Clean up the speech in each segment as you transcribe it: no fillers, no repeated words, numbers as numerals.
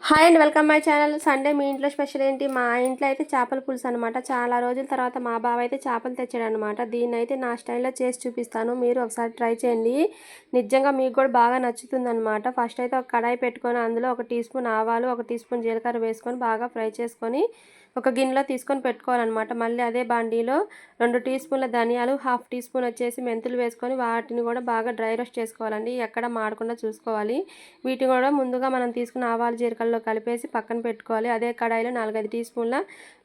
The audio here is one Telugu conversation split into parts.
Hi and welcome my channel. Sunday మీ ఇంట్లో స్పెషల్ ఏంటి? మా ఇంట్లో అయితే చేపల పులుసు అనమాట. చాలా రోజుల తర్వాత మా బావ అయితే చేపలు తెచ్చాడనమాట. దీన్ని అయితే నా స్టైల్లో చేసి చూపిస్తాను, మీరు ఒకసారి ట్రై చేయండి. నిజంగా మీకు కూడా బాగా నచ్చుతుందనమాట. ఫస్ట్ అయితే ఒక కడాయి పెట్టుకొని అందులో 1 టీ స్పూన్ ఆవాలు, 1 టీ స్పూన్ జీలకర్ర వేసుకొని బాగా ఫ్రై చేసుకొని ఒక గిన్నెలో తీసుకొని పెట్టుకోవాలన్నమాట. మళ్ళీ అదే బాండీలో 2 టీ స్పూన్ల ధనియాలు, 1/2 టీ స్పూన్ వచ్చేసి మెంతులు వేసుకొని వాటిని కూడా బాగా డ్రై రోస్ట్ చేసుకోవాలండి. ఎక్కడ మాడకుండా చూసుకోవాలి. వీటిని కూడా ముందుగా మనం తీసుకున్న ఆవాలు జీలకర్రలో కలిపేసి పక్కన పెట్టుకోవాలి. అదే కడాయిలో 4-5 టీ స్పూన్ల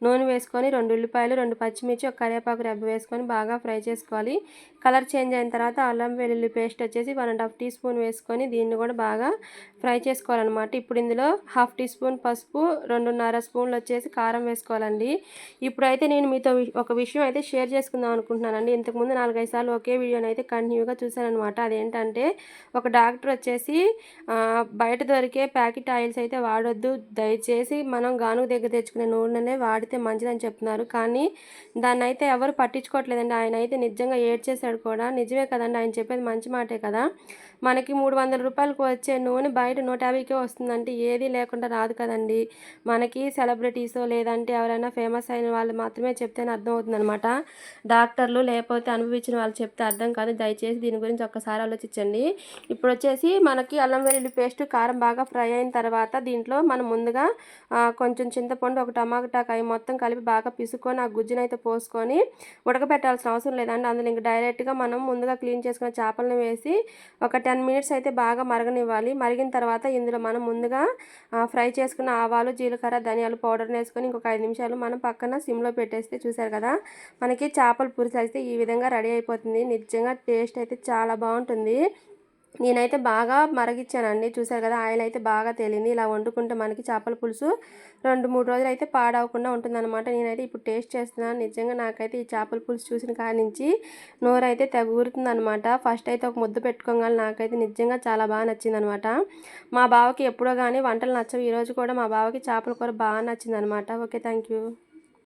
నూనె వేసుకొని 2 ఉల్లిపాయలు, 2 పచ్చిమిర్చి, ఒక కరివేపాకు రెబ్బ వేసుకొని బాగా ఫ్రై చేసుకోవాలి. కలర్ చేంజ్ అయిన తర్వాత అల్లం వెల్లుల్లి పేస్ట్ వచ్చేసి 1.5 టీ స్పూన్ వేసుకొని దీన్ని కూడా బాగా ఫ్రై చేసుకోవాలన్నమాట. ఇప్పుడు ఇందులో 1/2 టీ స్పూన్ పసుపు, 2.5 స్పూన్లు వచ్చేసి కారం వేసుకోవాలండి. ఇప్పుడైతే నేను మీతో ఒక విషయం అయితే షేర్ చేసుకుందాం అనుకుంటున్నానండి. ఇంతకుముందు 4-5 సార్లు ఒకే వీడియోని అయితే కంటిన్యూగా చూశానమాట. అదేంటంటే ఒక డాక్టర్ వచ్చేసి బయట దొరికే ప్యాకెట్ ఆయిల్స్ అయితే వాడొద్దు, దయచేసి మనం గానుగ దగ్గర తెచ్చుకునే నూనెనే వాడితే మంచిదని చెప్తున్నారు. కానీ దాన్ని అయితే ఎవరు పట్టించుకోవట్లేదండి. ఆయన అయితే నిజంగా ఏడ్చేశాడు కూడా. నిజమే కదండి, ఆయన చెప్పేది మంచి మాటే కదా. మనకి 300 రూపాయలకు వచ్చే నూనె బయట 150కే వస్తుందంటే ఏది లేకుండా రాదు కదండి. మనకి సెలబ్రిటీసో లేదంటే ఎవరైనా ఫేమస్ అయిన వాళ్ళు మాత్రమే చెప్తేనే అర్థమవుతుందనమాట. డాక్టర్లు లేకపోతే అనుభవించిన వాళ్ళు చెప్తే అర్థం కాదు. దయచేసి దీని గురించి ఒక్కసారి ఆలోచించండి. ఇప్పుడు వచ్చేసి మనకి అల్లం వెల్లుల్లి పేస్ట్, కారం బాగా ఫ్రై అయిన తర్వాత దీంట్లో మనం ముందుగా కొంచెం చింతపండు, ఒక టమాటాకాయ మొత్తం కలిపి బాగా పిసుకొని ఆ గుజ్జునైతే పోసుకొని ఉడకబెట్టాల్సిన అవసరం లేదండి. అందులో ఇంక డైరెక్ట్గా మనం ముందుగా క్లీన్ చేసుకున్న చేపలను వేసి ఒక 10 మినిట్స్ అయితే బాగా మరగనివ్వాలి. మరిగిన తర్వాత ఇందులో మనం ముందుగా ఫ్రై చేసుకున్న ఆవాలు, జీలకర్ర, ధనియాల పౌడర్ని వేసుకొని ఇంకొక 5 నిమిషాలు మనం పక్కన సిమ్లో పెట్టేస్తే చూసారు కదా, మనకి చేపల పులుసు అయితే ఈ విధంగా రెడీ అయిపోతుంది. నిజంగా టేస్ట్ అయితే చాలా బాగుంటుంది. నేనైతే బాగా మరగిచ్చానండి. చూసారు కదా, ఆయిల్ అయితే బాగా తేలింది. ఇలా వండుకుంటే మనకి చేపల పులుసు 2-3 రోజులు అయితే పాడవకుండా ఉంటుందన్నమాట. నేనైతే ఇప్పుడు టేస్ట్ చేస్తున్నాను. నిజంగా నాకైతే ఈ చేపల పులుసు చూసిన కాడి నుంచి నోరైతే తెగ ఊరుతుందనమాట. ఫస్ట్ అయితే ఒక ముద్ద పెట్టుకోగానే నాకైతే నిజంగా చాలా బాగా నచ్చిందనమాట. మా బావకి ఎప్పుడో కానీ వంటలు నచ్చవు. ఈరోజు కూడా మా బావకి చేపల కూర బాగా నచ్చిందనమాట. Okay, thank you.